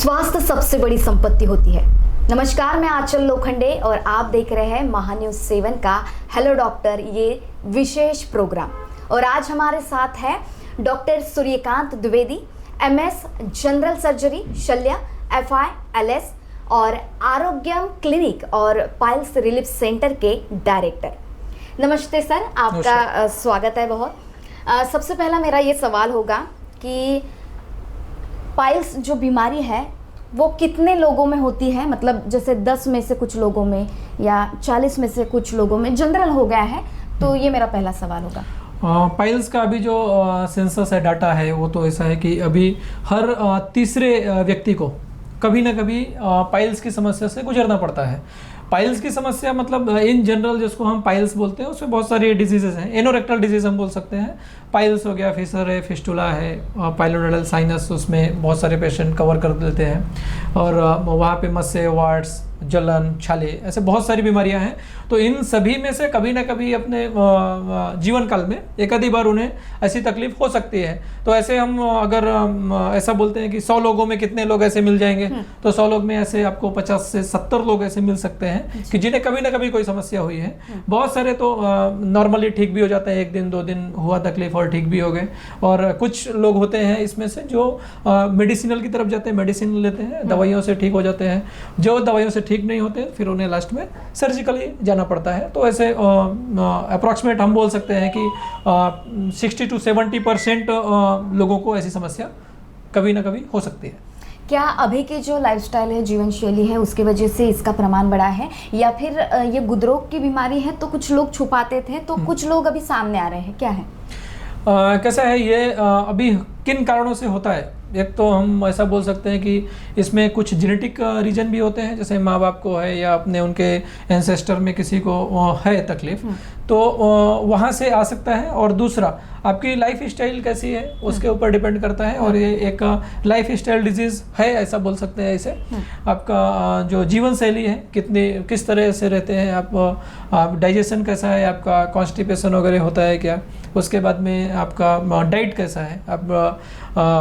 स्वास्थ्य सबसे बड़ी संपत्ति होती है। नमस्कार, मैं आंचल लोखंडे और आप देख रहे हैं महान्यूज 7 का हेलो डॉक्टर ये विशेष प्रोग्राम। और आज हमारे साथ है doctor Suryakant Dwivedi, MS general surgery शल्य FILS और आरोग्यम क्लिनिक और पाइल्स रिलीफ सेंटर के डायरेक्टर। नमस्ते सर, आपका स्वागत है बहुत। सबसे पहला मेरा ये सवाल होगा कि पाइल्स जो बीमारी है वो कितने लोगों में होती है, मतलब जैसे 10 में से कुछ लोगों में या 40 में से कुछ लोगों में जनरल हो गया है, तो ये मेरा पहला सवाल होगा। पाइल्स का अभी जो सेंसस है, डाटा है, वो तो ऐसा है कि अभी हर तीसरे व्यक्ति को कभी ना कभी पाइल्स की समस्या से गुजरना पड़ता है। पाइल्स की समस्या मतलब इन जनरल जिसको हम पाइल्स बोलते हैं उसमें बहुत सारी डिजीजेस हैं। एनोरेक्टल डिजीज हम बोल सकते हैं, पाइल्स हो गया, फिशर है, फिस्टुला है, पाइलोडेंटल साइनस, उसमें बहुत सारे पेशेंट कवर कर देते हैं। और वहाँ पे मस्से, वार्ड्स, जलन, छाले, ऐसे बहुत सारी बीमारियां हैं। तो इन सभी में से कभी ना कभी अपने जीवन काल में एक आधी बार उन्हें ऐसी तकलीफ हो सकती है। तो ऐसे हम अगर ऐसा बोलते हैं कि 100 लोगों में कितने लोग ऐसे मिल जाएंगे, तो 100 लोग में ऐसे आपको 50 से 70 लोग ऐसे मिल सकते हैं कि जिन्हें कभी ना कभी कोई समस्या हुई है। बहुत सारे तो नॉर्मली ठीक भी हो जाते हैं, 1 दिन 2 दिन हुआ तकलीफ और ठीक भी हो गए। और कुछ लोग होते हैं इसमें से जो मेडिसिनल की तरफ जाते हैं, मेडिसिन लेते हैं, दवाइयों से ठीक हो जाते हैं। जो दवाइयों से ठीक नहीं होते फिर उन्हें लास्ट में सर्जिकली जाना पड़ता है। तो ऐसे अप्रॉक्सीमेट हम बोल सकते हैं कि 60 to 70% लोगों को ऐसी समस्या कभी ना कभी हो सकती है। क्या अभी की जो लाइफस्टाइल है, जीवन शैली है, उसकी वजह से इसका प्रमाण बढ़ा है, या फिर ये गुदरोग की बीमारी है तो कुछ लोग छुपाते थे तो कुछ लोग अभी सामने आ रहे हैं, क्या है? कैसा है ये अभी किन कारणों से होता है? एक तो हम ऐसा बोल सकते हैं कि इसमें कुछ जेनेटिक रीजन भी होते हैं, जैसे माँ बाप को है या अपने उनके एंसेस्टर में किसी को है तकलीफ, तो वहाँ से आ सकता है। और दूसरा आपकी लाइफ स्टाइल कैसी है उसके ऊपर डिपेंड करता है। और ये एक लाइफ स्टाइल डिजीज़ है, ऐसा बोल सकते हैं इसे। आपका जो जीवन शैली है, किस तरह से रहते हैं आप डाइजेशन कैसा है, आपका कॉन्स्टिपेशन वगैरह होता है क्या, उसके बाद में आपका डाइट कैसा है, आप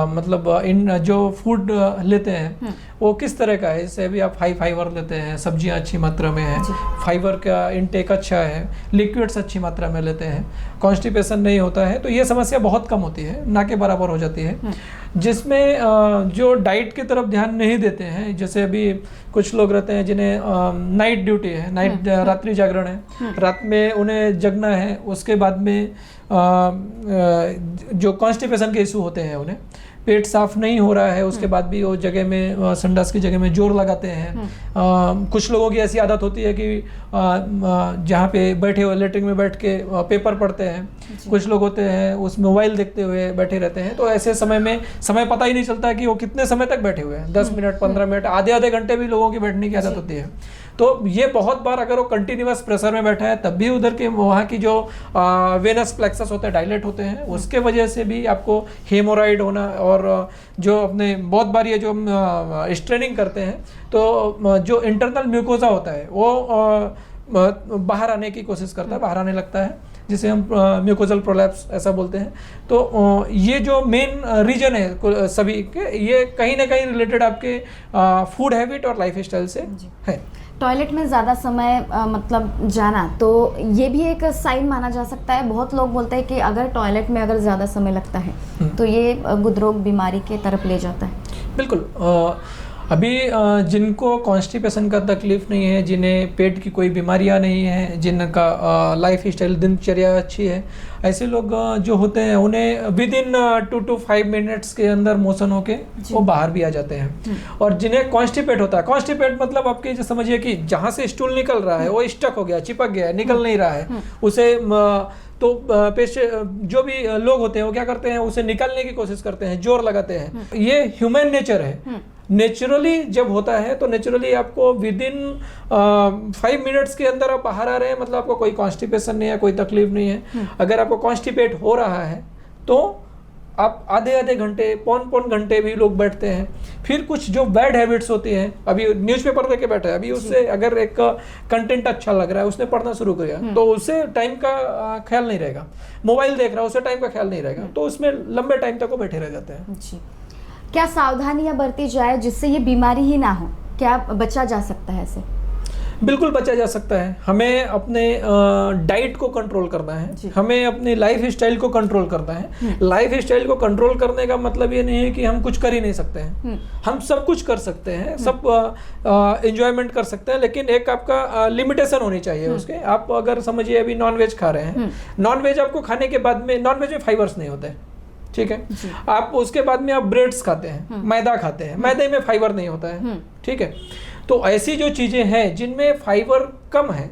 मतलब इन जो फूड लेते हैं वो किस तरह का है। इससे भी आप हाई फाइबर लेते हैं, सब्जियां अच्छी मात्रा में है, फाइबर का इंटेक अच्छा है, लिक्विड्स अच्छी मात्रा में लेते हैं, कॉन्स्टिपेशन नहीं होता है, तो ये समस्या बहुत कम होती है, ना के बराबर हो जाती है। जिसमें जो डाइट की तरफ ध्यान नहीं देते हैं, जैसे अभी कुछ लोग रहते हैं जिन्हें नाइट ड्यूटी है, नाइट रात्रि जागरण है, रात में उन्हें जगना है, उसके बाद में जो कॉन्स्टिपेशन के इशू होते हैं, उन्हें पेट साफ नहीं हो रहा है, उसके बाद भी वो जगह में संडास की जगह में जोर लगाते हैं। कुछ लोगों की ऐसी आदत होती है कि जहाँ पे बैठे हुए लेटरिन में बैठ के पेपर पढ़ते हैं। कुछ लोग होते हैं उस मोबाइल देखते हुए बैठे रहते हैं। तो ऐसे समय में समय पता ही नहीं चलता कि वो कितने समय तक बैठे हुए हैं, 10 मिनट, 15 मिनट, आधे घंटे भी लोगों की बैठने की आदत होती है। तो ये बहुत बार अगर वो कंटिन्यूअस प्रेशर में बैठा है तब भी उधर के वहाँ की जो वेनस प्लेक्सस होते हैं, डायलेट होते हैं, उसके वजह से भी आपको हेमोराइड होना, और जो अपने बहुत बार ये जो स्ट्रेनिंग करते हैं तो जो इंटरनल म्यूकोजा होता है वो बाहर आने की कोशिश करता है, बाहर आने लगता है, जिसे हम म्यूकोजल प्रोलैप्स ऐसा बोलते हैं। तो ये जो मेन रीजन है सभी के, ये कहीं ना कहीं रिलेटेड आपके फूड हैबिट और लाइफ स्टाइल से है। टॉयलेट में ज़्यादा समय मतलब जाना, तो ये भी एक साइन माना जा सकता है। बहुत लोग बोलते हैं कि अगर टॉयलेट में अगर ज़्यादा समय लगता है तो ये गुदरोग बीमारी के तरफ ले जाता है। बिल्कुल। अभी जिनको कॉन्स्टिपेशन का तकलीफ नहीं है, जिन्हें पेट की कोई बीमारियां नहीं है, जिनका लाइफ स्टाइल दिनचर्या अच्छी है, ऐसे लोग जो होते हैं उन्हें विद इन 2 to 5 मिनट्स के अंदर मोशन होके वो बाहर भी आ जाते हैं। और जिन्हें कॉन्स्टिपेट होता है, कॉन्स्टिपेट मतलब आपके जो समझिए कि जहाँ से स्टूल निकल रहा है वो स्टक हो गया, चिपक गया, निकल नहीं रहा है उसे, तो जो भी लोग होते हैं वो क्या करते हैं, उसे निकालने की कोशिश करते हैं, जोर लगाते हैं। ये ह्यूमन नेचर है। नेचुरली जब होता है तो नेचुरली आपको विद इन 5 मिनट्स के अंदर आप बाहर आ रहे हैं, मतलब आपको कोई कॉन्स्टिपेशन नहीं है, कोई तकलीफ नहीं है। अगर आपको कॉन्स्टिपेट हो रहा है तो आप आधे घंटे, पौन घंटे भी लोग बैठते हैं। फिर कुछ जो बैड हैबिट्स होती हैं, अभी न्यूज़पेपर लेके बैठा है, अभी उससे अगर एक कंटेंट अच्छा लग रहा है, उसने पढ़ना शुरू किया तो उससे टाइम का ख्याल नहीं रहेगा। मोबाइल देख रहा है, उससे टाइम का ख्याल नहीं रहेगा, तो उसमें लंबे टाइम तक वो बैठे रह जाते हैं। जी। क्या सावधानियां बरती जाए जिससे ये बीमारी ही ना हो? क्या बचा जा सकता है ऐसे? बिल्कुल बचा जा सकता है। हमें अपने डाइट को कंट्रोल करना है, हमें अपनी लाइफ स्टाइल को कंट्रोल करना है। लाइफ स्टाइल को कंट्रोल करने का मतलब ये नहीं है कि हम कुछ कर ही नहीं सकते हैं, हम सब कुछ कर सकते हैं, सब एंजॉयमेंट कर सकते हैं, लेकिन एक आपका लिमिटेशन होनी चाहिए उसके। आप अगर समझिए अभी नॉन वेज खा रहे हैं, नॉन वेज आपको खाने के बाद में, नॉन वेज में फाइबर्स नहीं होते, ठीक है। आप उसके बाद में आप ब्रेड्स खाते हैं, मैदा खाते हैं, मैदे में फाइबर नहीं होता है, ठीक है। तो ऐसी जो चीजें हैं जिनमें फाइबर कम है,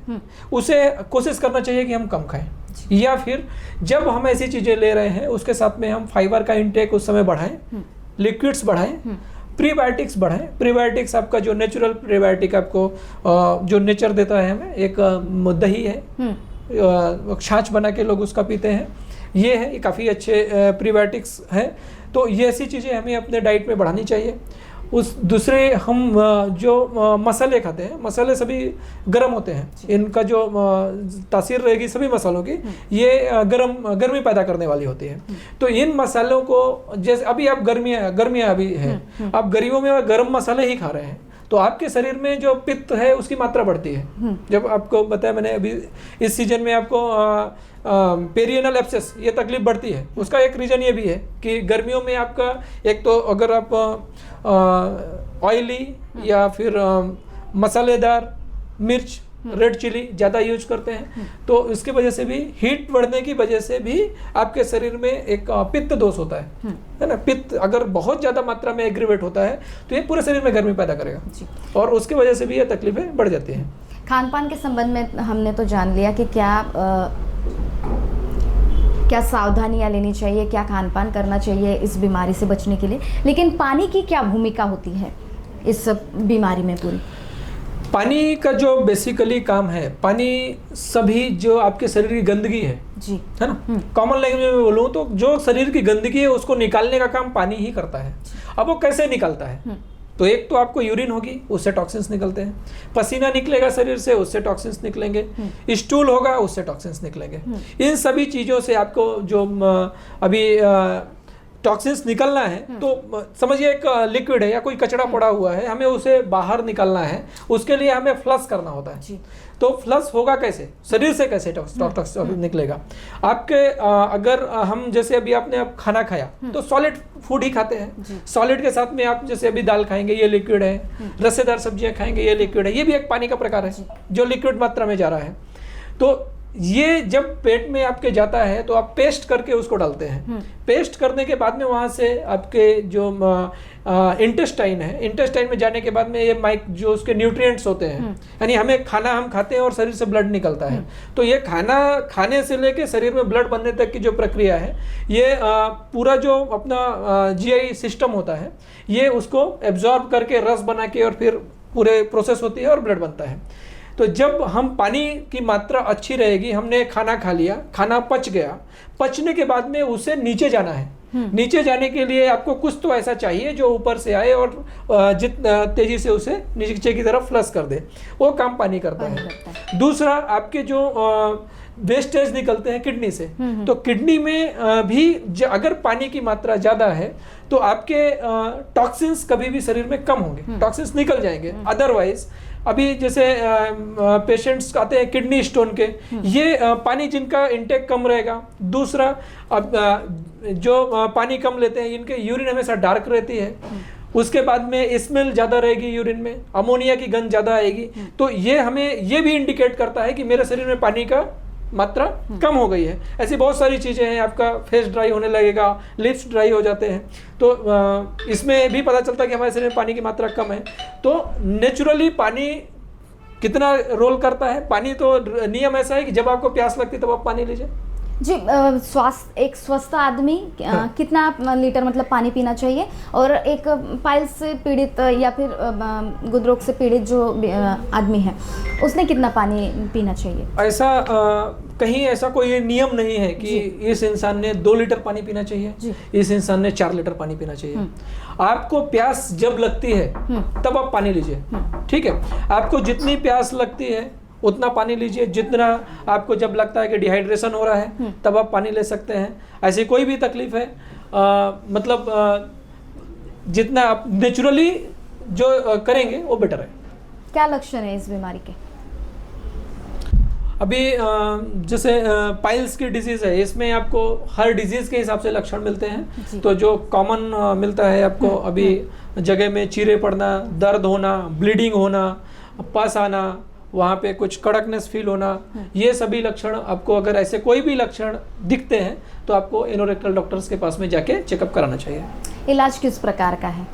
उसे कोशिश करना चाहिए कि हम कम खाएं, या फिर जब हम ऐसी चीजें ले रहे हैं उसके साथ में हम फाइबर का इंटेक उस समय बढ़ाएं, लिक्विड्स बढ़ाएं, प्रीबायोटिक्स बढ़ाएं। प्रीबायोटिक्स आपका जो नेचुरल प्रीबायोटिक आपको जो नेचर देता है हमें, एक दही है, छाछ बना के लोग उसका पीते हैं, ये है, ये काफ़ी अच्छे प्रीबायोटिक्स हैं। तो ये ऐसी चीज़ें हमें अपने डाइट में बढ़ानी चाहिए। उस दूसरे हम जो मसाले खाते हैं, मसाले सभी गर्म होते हैं, इनका जो तासीर रहेगी सभी मसालों की, ये गर्मी पैदा करने वाली होती है। तो इन मसालों को, जैसे अभी आप गर्मियाँ अभी है, आप गर्मियों में गर्म मसाले ही खा रहे हैं, तो आपके शरीर में जो पित्त है उसकी मात्रा बढ़ती है। जब आपको बताया मैंने अभी इस सीजन में आपको पेरियनल एब्सेस ये तकलीफ बढ़ती है, उसका एक रीज़न ये भी है कि गर्मियों में आपका एक तो अगर आप ऑयली या फिर मसालेदार मिर्च, रेड चिली ज़्यादा यूज करते हैं, तो इसकी वजह से भी, हीट बढ़ने की वजह से भी आपके शरीर में एक पित्त दोष होता है ना। पित्त अगर बहुत ज़्यादा मात्रा में एग्रीवेट होता है तो ये पूरे शरीर में गर्मी पैदा करेगा, और उसकी वजह से भी ये तकलीफें बढ़ जाती हैं। खान पान के संबंध में हमने तो जान लिया कि क्या सावधानियां लेनी चाहिए, क्या खान पान करना चाहिए इस बीमारी से बचने के लिए, लेकिन पानी की क्या भूमिका होती है इस बीमारी में पूरी? पानी का जो बेसिकली काम है, पानी सभी जो आपके शरीर की गंदगी है जी, है ना, कॉमन लैंग्वेज में बोलूँ तो जो शरीर की गंदगी है उसको निकालने का काम पानी ही करता है। अब वो कैसे निकलता है? तो एक तो आपको यूरिन होगी, उससे टॉक्सिन्स निकलते हैं, पसीना निकलेगा शरीर से, उससे टॉक्सिन्स निकलेंगे, स्टूल होगा, उससे टॉक्सिन्स निकलेंगे। इन सभी चीज़ों से आपको जो अभी टॉक्सिन्स निकलना है, तो समझिए एक लिक्विड है या कोई कचरा पड़ा हुआ है, हमें उसे बाहर निकालना है, उसके लिए हमें फ्लश करना होता है। तो फ्लश होगा कैसे? शरीर से कैसे टॉक्सिन्स निकलेगा? आपके अगर हम जैसे अभी आपने खाना खाया तो सॉलिड फूड ही खाते हैं, सॉलिड के साथ में आप जैसे अभी दाल खाएंगे, ये लिक्विड है, रसेदार सब्जियां खाएंगे, ये लिक्विड है, ये भी एक पानी का प्रकार है जो लिक्विड मात्रा में जा रहा है। तो ये जब पेट में आपके जाता है तो आप पेस्ट करके उसको डालते हैं, पेस्ट करने के बाद में वहाँ से आपके जो इंटेस्टाइन है, इंटेस्टाइन में जाने के बाद में ये जो उसके न्यूट्रिएंट्स होते हैं, यानी हमें खाना हम खाते हैं और शरीर से ब्लड निकलता है, तो ये खाना खाने से लेके शरीर में ब्लड बनने तक की जो प्रक्रिया है, ये पूरा जो अपना जीआई सिस्टम होता है, ये उसको एब्जॉर्ब करके रस बना के और फिर पूरे प्रोसेस होती है और ब्लड बनता है। तो जब हम पानी की मात्रा अच्छी रहेगी, हमने खाना खा लिया, खाना पच गया, पचने के बाद में उसे नीचे जाना है, नीचे जाने के लिए आपको कुछ तो ऐसा चाहिए जो ऊपर से आए और जितना तेजी से उसे नीचे की तरफ फ्लश कर दे, वो काम पानी करता है। दूसरा, आपके जो वेस्टेज निकलते हैं किडनी से, तो किडनी में भी अगर पानी की मात्रा ज़्यादा है तो आपके टॉक्सिन्स कभी भी शरीर में कम होंगे, टॉक्सिन्स निकल जाएंगे। अदरवाइज अभी जैसे पेशेंट्स आते हैं किडनी स्टोन के, ये पानी जिनका इंटेक कम रहेगा। दूसरा, अब जो पानी कम लेते हैं इनके यूरिन हमेशा डार्क रहती है, उसके बाद में स्मेल ज़्यादा रहेगी, यूरिन में अमोनिया की गंध ज़्यादा आएगी। तो ये हमें ये भी इंडिकेट करता है कि मेरे शरीर में पानी का मात्रा कम हो गई है। ऐसी बहुत सारी चीज़ें हैं, आपका फेस ड्राई होने लगेगा, लिप्स ड्राई हो जाते हैं, तो इसमें भी पता चलता है कि हमारे शरीर में पानी की मात्रा कम है। तो नेचुरली पानी कितना रोल करता है? पानी तो नियम ऐसा है कि जब आपको प्यास लगती है तब आप पानी लीजिए जी। एक स्वस्थ आदमी कितना लीटर मतलब पानी पीना चाहिए, और एक पाइल्स से पीड़ित या फिर गुदरोग से पीड़ित जो आदमी है उसने कितना पानी पीना चाहिए? ऐसा कहीं ऐसा कोई नियम नहीं है कि इस इंसान ने 2 लीटर पानी पीना चाहिए, इस इंसान ने 4 लीटर पानी पीना चाहिए। आपको प्यास जब लगती है तब आप पानी लीजिए, ठीक है। आपको जितनी प्यास लगती है उतना पानी लीजिए, जितना आपको जब लगता है कि डिहाइड्रेशन हो रहा है तब आप पानी ले सकते हैं। ऐसी कोई भी तकलीफ है, मतलब जितना आप नेचुरली जो करेंगे वो बेटर है। क्या लक्षण है इस बीमारी के? अभी जैसे पाइल्स की डिजीज़ है, इसमें आपको हर डिजीज़ के हिसाब से लक्षण मिलते हैं। तो जो कॉमन मिलता है आपको अभी जगह में चीरे पड़ना, दर्द होना, ब्लीडिंग होना, पस आना, वहाँ पे कुछ कड़कनेस फील होना, ये सभी लक्षण आपको, अगर ऐसे कोई भी लक्षण दिखते हैं तो आपको एनोरेक्टल डॉक्टर्स के पास में जाके चेकअप कराना चाहिए। इलाज किस प्रकार का है?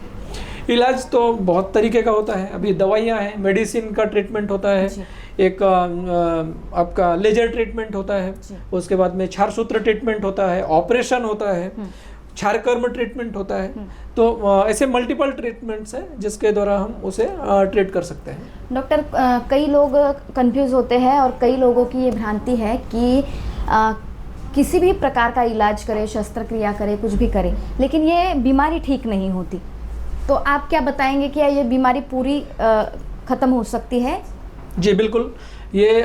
इलाज तो बहुत तरीके का होता है। अभी दवाइयाँ हैं, मेडिसिन का ट्रीटमेंट होता है, एक आपका लेजर ट्रीटमेंट होता है, उसके बाद में क्षारसूत्र ट्रीटमेंट होता है, ऑपरेशन होता है, क्षारकर्म ट्रीटमेंट होता है। तो ऐसे मल्टीपल ट्रीटमेंट्स हैं जिसके द्वारा हम उसे ट्रीट कर सकते हैं। डॉक्टर, कई लोग कंफ्यूज होते हैं और कई लोगों की ये भ्रांति है कि किसी भी प्रकार का इलाज करें, शस्त्रक्रिया करें, कुछ भी करें, लेकिन ये बीमारी ठीक नहीं होती। तो आप क्या बताएंगे, क्या ये बीमारी पूरी ख़त्म हो सकती है? जी बिल्कुल, ये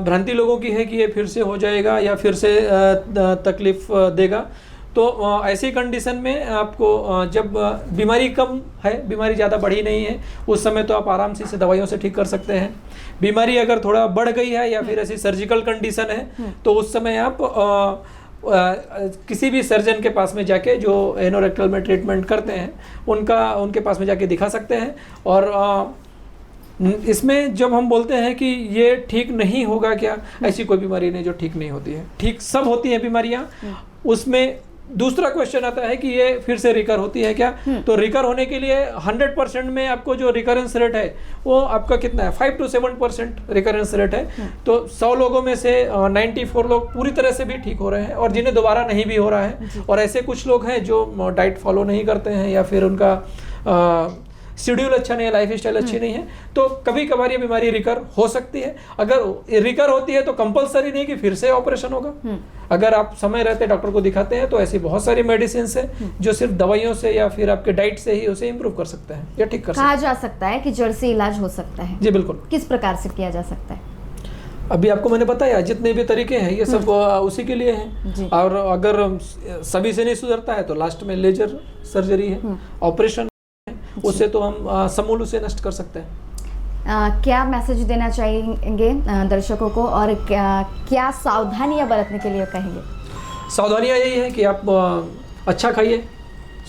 भ्रांति लोगों की है कि ये फिर से हो जाएगा या फिर से तकलीफ देगा। तो ऐसी कंडीशन में आपको जब बीमारी कम है, बीमारी ज़्यादा बढ़ी नहीं है, उस समय तो आप आराम से इसे दवाइयों से ठीक कर सकते हैं। बीमारी अगर थोड़ा बढ़ गई है या फिर ऐसी सर्जिकल कंडीशन है तो उस समय आप किसी भी सर्जन के पास में जाके, जो एनोरेक्टल में ट्रीटमेंट करते हैं, उनके पास में जाके दिखा सकते हैं। और इसमें जब हम बोलते हैं कि ये ठीक नहीं होगा, क्या ऐसी कोई बीमारी नहीं जो ठीक नहीं होती है, ठीक सब होती हैं बीमारियाँ। उसमें दूसरा क्वेश्चन आता है कि ये फिर से रिकर होती है क्या? तो रिकर होने के लिए 100% में आपको जो रिकरेंस रेट है वो आपका कितना है? 5 to 7% रिकरेंस रेट है। तो 100 लोगों में से 94 लोग पूरी तरह से भी ठीक हो रहे हैं और जिन्हें दोबारा नहीं भी हो रहा है। और ऐसे कुछ लोग हैं जो डाइट फॉलो नहीं करते हैं या फिर उनका शेड्यूल अच्छा नहीं है, लाइफ स्टाइल अच्छी नहीं है, तो कभी कभार ये बीमारी रिकर हो सकती है। अगर रिकर होती है तो कंपलसरी नहीं कि फिर से ऑपरेशन होगा। अगर आप समय रहते डॉक्टर को दिखाते हैं तो ऐसी बहुत सारी मेडिसिन है जो सिर्फ दवाइयों से या फिर आपके डाइट से ही उसे इम्प्रूव कर सकते हैं या ठीक कर सकते हैं। कहा जा सकता है कि जड़ से इलाज हो सकता है? जी बिल्कुल। किस प्रकार से किया जा सकता है? अभी आपको मैंने बताया जितने भी तरीके हैं ये सब उसी के लिए हैं। और अगर सभी से नहीं सुधरता है तो लास्ट में लेजर सर्जरी है, ऑपरेशन, उससे तो हम समूल उसे नष्ट कर सकते हैं। क्या मैसेज देना चाहेंगे दर्शकों को और क्या सावधानियां बरतने के लिए कहेंगे? सावधानियां यही है कि आप अच्छा खाइए,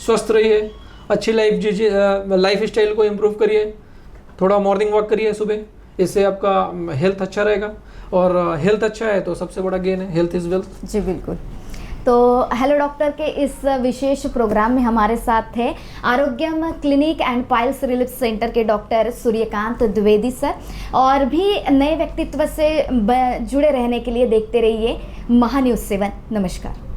स्वस्थ रहिए, अच्छी लाइफ स्टाइल को इम्प्रूव करिए, थोड़ा मॉर्निंग वॉक करिए सुबह, इससे आपका हेल्थ अच्छा रहेगा। और हेल्थ अच्छा है तो सबसे बड़ा गेन है, हेल्थ इज़ वेल्थ। जी बिल्कुल। तो हेलो डॉक्टर के इस विशेष प्रोग्राम में हमारे साथ थे Arogyam clinic and piles relief centre के डॉक्टर सूर्यकांत द्विवेदी सर। और भी नए व्यक्तित्व से जुड़े रहने के लिए देखते रहिए महान्यूज़ 7। नमस्कार।